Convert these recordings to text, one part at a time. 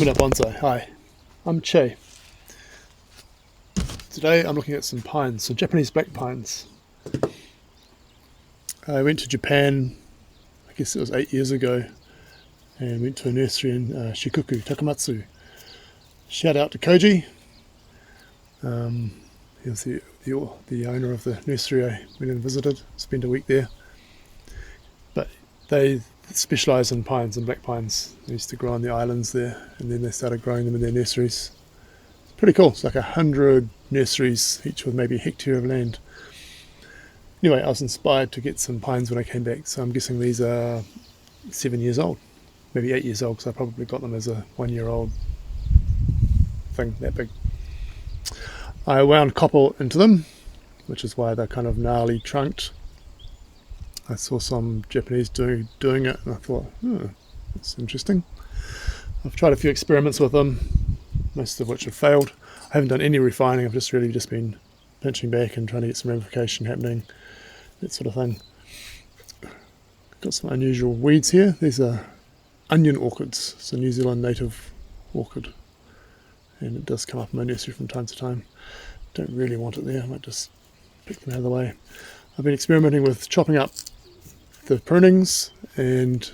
Refinement Bonsai. Hi, I'm Che. Today I'm looking at some pines, some Japanese black pines. I went to Japan, I guess it was 8 years ago, and went to a nursery in Shikoku, Takamatsu. Shout out to Koji. He was the owner of the nursery I went and visited, spent a week there. But they specialise in pines and black pines. They used to grow on the islands there, and then they started growing them in their nurseries. It's pretty cool. It's like 100 nurseries, each with maybe a hectare of land. Anyway, I was inspired to get some pines when I came back, so I'm guessing these are 7 years old, maybe 8 years old, because I probably got them as a 1-year-old thing, that big. I wound copper into them, which is why they're kind of gnarly trunked. I saw some Japanese doing it, and I thought, that's interesting. I've tried a few experiments with them, most of which have failed. I haven't done any refining. I've just been pinching back and trying to get some ramification happening, that sort of thing. Got some unusual weeds here. These are onion orchids. It's a New Zealand native orchid, and it does come up in my nursery from time to time. Don't really want it there. I might just pick them out of the way. I've been experimenting with chopping up the prunings and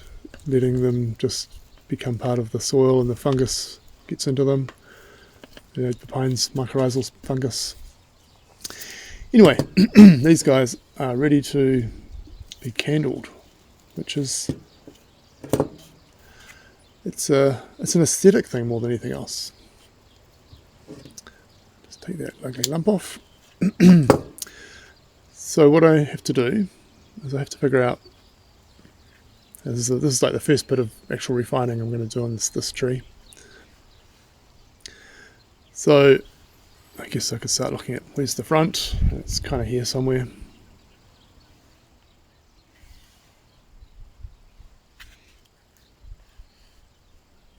letting them just become part of the soil, and the fungus gets into them. The pine's mycorrhizal fungus. Anyway, these guys are ready to be candled, which is it's an aesthetic thing more than anything else. Just take that ugly lump off. So what I have to do is I have to figure out. This is like the first bit of actual refining I'm going to do on this tree. So I guess I could start looking at where's the front. It's kind of here somewhere.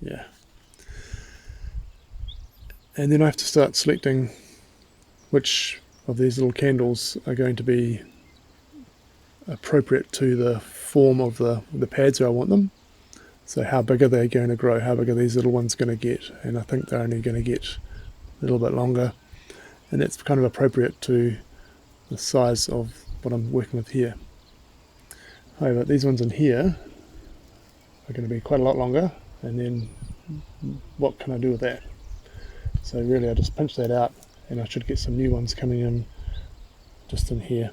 Yeah. And then I have to start selecting which of these little candles are going to be appropriate to the form of the pads where I want them. So how big are they going to grow? How big are these little ones going to get? And I think they're only going to get a little bit longer, and that's kind of appropriate to the size of what I'm working with here. However, these ones in here are going to be quite a lot longer, and then what can I do with that? So really I just pinch that out, and I should get some new ones coming in just in here.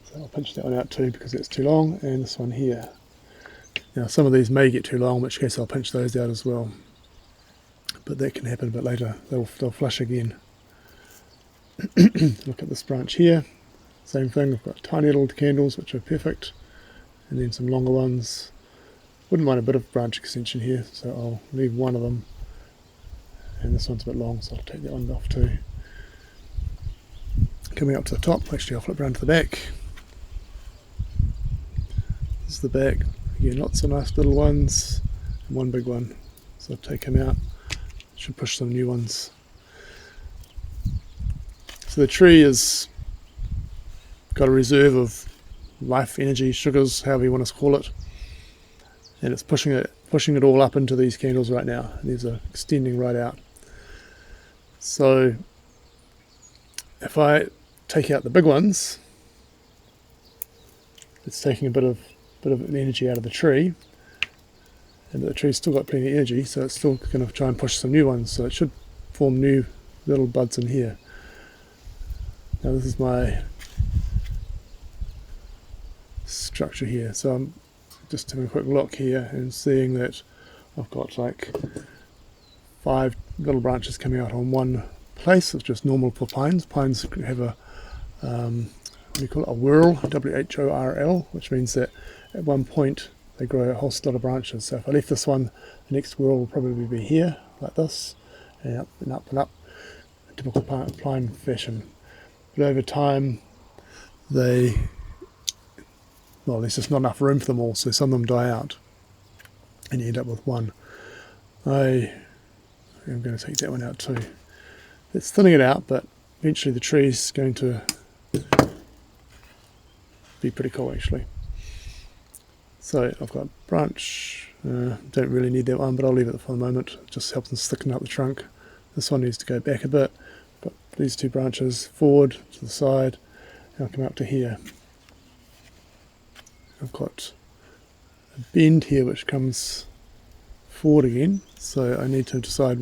So I'll pinch that one out too because it's too long, and this one here. Now some of these may get too long, in which case I'll pinch those out as well. But that can happen a bit later. They'll flush again. Look at this branch here. Same thing. I've got tiny little candles which are perfect, and then some longer ones. Wouldn't mind a bit of branch extension here, so I'll leave one of them. And this one's a bit long, so I'll take that one off too. Coming up to the top, actually I'll flip around to the back. This is the back. Again, lots of nice little ones, and one big one. So I'll take him out. Should push some new ones. So the tree has got a reserve of life energy, sugars, however you want to call it, and it's pushing it all up into these candles right now. And these are extending right out. So if I take out the big ones, it's taking a bit of energy out of the tree, and the tree's still got plenty of energy, so it's still going to try and push some new ones, so it should form new little buds in here. Now this is my structure here, so I'm just having a quick look here and seeing that I've got like 5 little branches coming out on one place. It's just normal for pines. Pines have a what do you call it, a whorl, W-H-O-R-L, which means that at one point they grow a whole lot of branches. So if I left this one, the next whorl will probably be here, like this, and up and up and up, in typical pine fashion. But over time, there's just not enough room for them all, so some of them die out, and you end up with one. I am going to take that one out too. It's thinning it out, but eventually the tree's going to be pretty cool actually. So I've got branch Don't really need that one, but I'll leave it for the moment. It just helps in sticking out the trunk. This one needs to go back a bit. Got these two branches forward to the side, and I'll come up to here. I've got a bend here which comes forward again, so I need to decide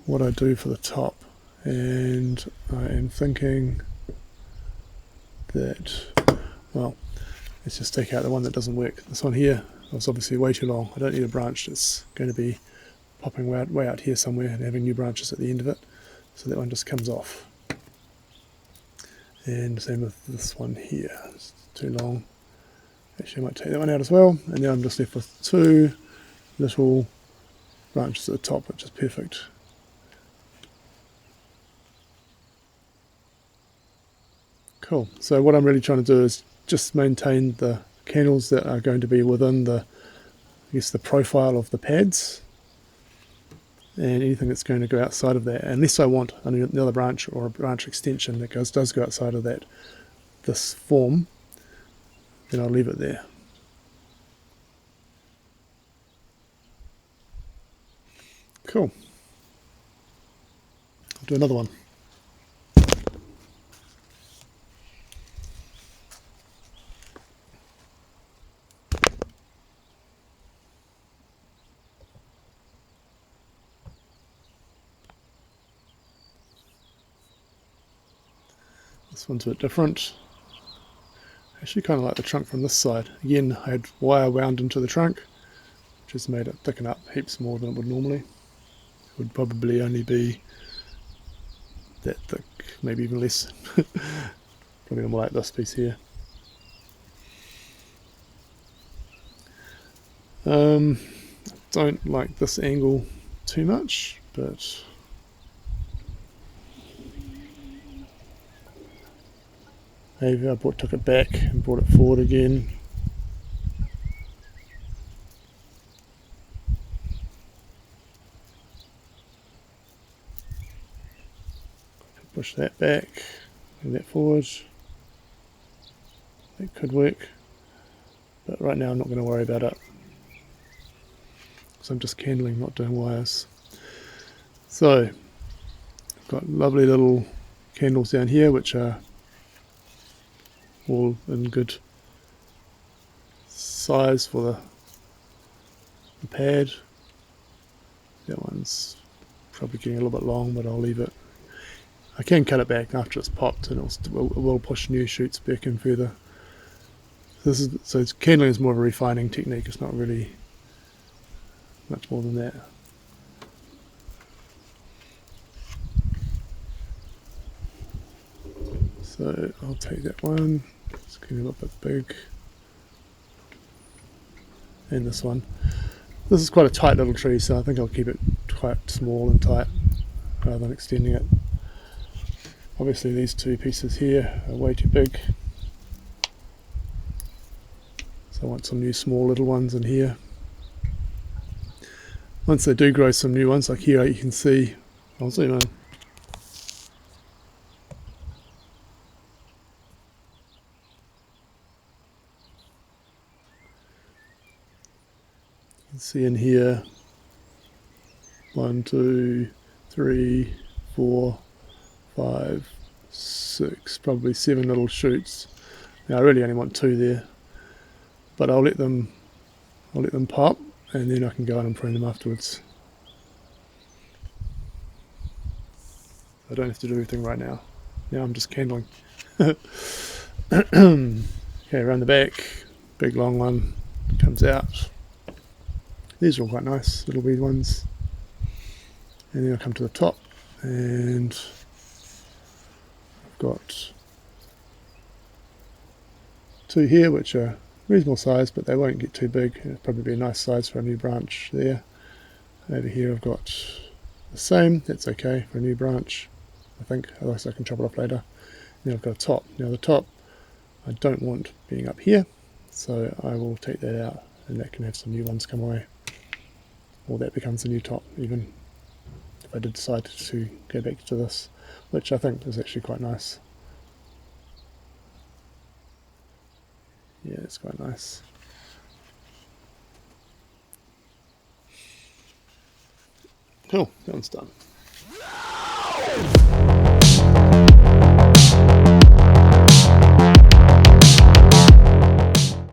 what I do for the top, and I am thinking that, well, let's just take out the one that doesn't work. This one here was obviously way too long. I don't need a branch that's going to be popping way out here somewhere and having new branches at the end of it, so that one just comes off. And same with this one here, it's too long. Actually I might take that one out as well, and then I'm just left with two little branches at the top, which is perfect. Cool, so what I'm really trying to do is just maintain the candles that are going to be within the profile of the pads, and anything that's going to go outside of that, unless I want another branch or a branch extension that does go outside of this form, then I'll leave it there. Cool. I'll do another one. This one's a bit different. I actually kind of like the trunk from this side. Again, I had wire wound into the trunk, which has made it thicken up heaps more than it would normally. It would probably only be that thick, maybe even less. Probably more like this piece here. I don't like this angle too much, but maybe I took it back and brought it forward again. Push that back, bring that forward. That could work, but right now I'm not going to worry about it. So I'm just candling, not doing wires. So I've got lovely little candles down here which are all in good size for the pad. That one's probably getting a little bit long, but I'll leave it. I can cut it back after it's popped, and it will push new shoots back in further. So candling is more of a refining technique. It's not really much more than that. So I'll take that one. It's getting a little bit big. And this one. This is quite a tight little tree, so I think I'll keep it quite small and tight rather than extending it. Obviously these two pieces here are way too big, so I want some new small little ones in here. Once they do grow some new ones, like here you can see, I'll zoom in. You can see in here 1, 2, 3, 4, 5, 6, probably 7 little shoots. Now I really only want 2 there, but I'll let them pop, and then I can go in and prune them afterwards. I don't have to do everything right now. Now I'm just candling. Okay, around the back, big long one comes out. These are all quite nice, little weird ones. And then I'll come to the top, and I've got 2 here which are reasonable size, but they won't get too big. It'll probably be a nice size for a new branch there. Over here I've got the same, that's okay for a new branch, I think, otherwise I can chop it off later. Then I've got a top. Now the top I don't want being up here, so I will take that out, and that can have some new ones come away. Or that becomes a new top even, if I did decide to go back to this, which I think is actually quite nice. Yeah, it's quite nice. Cool, that one's done.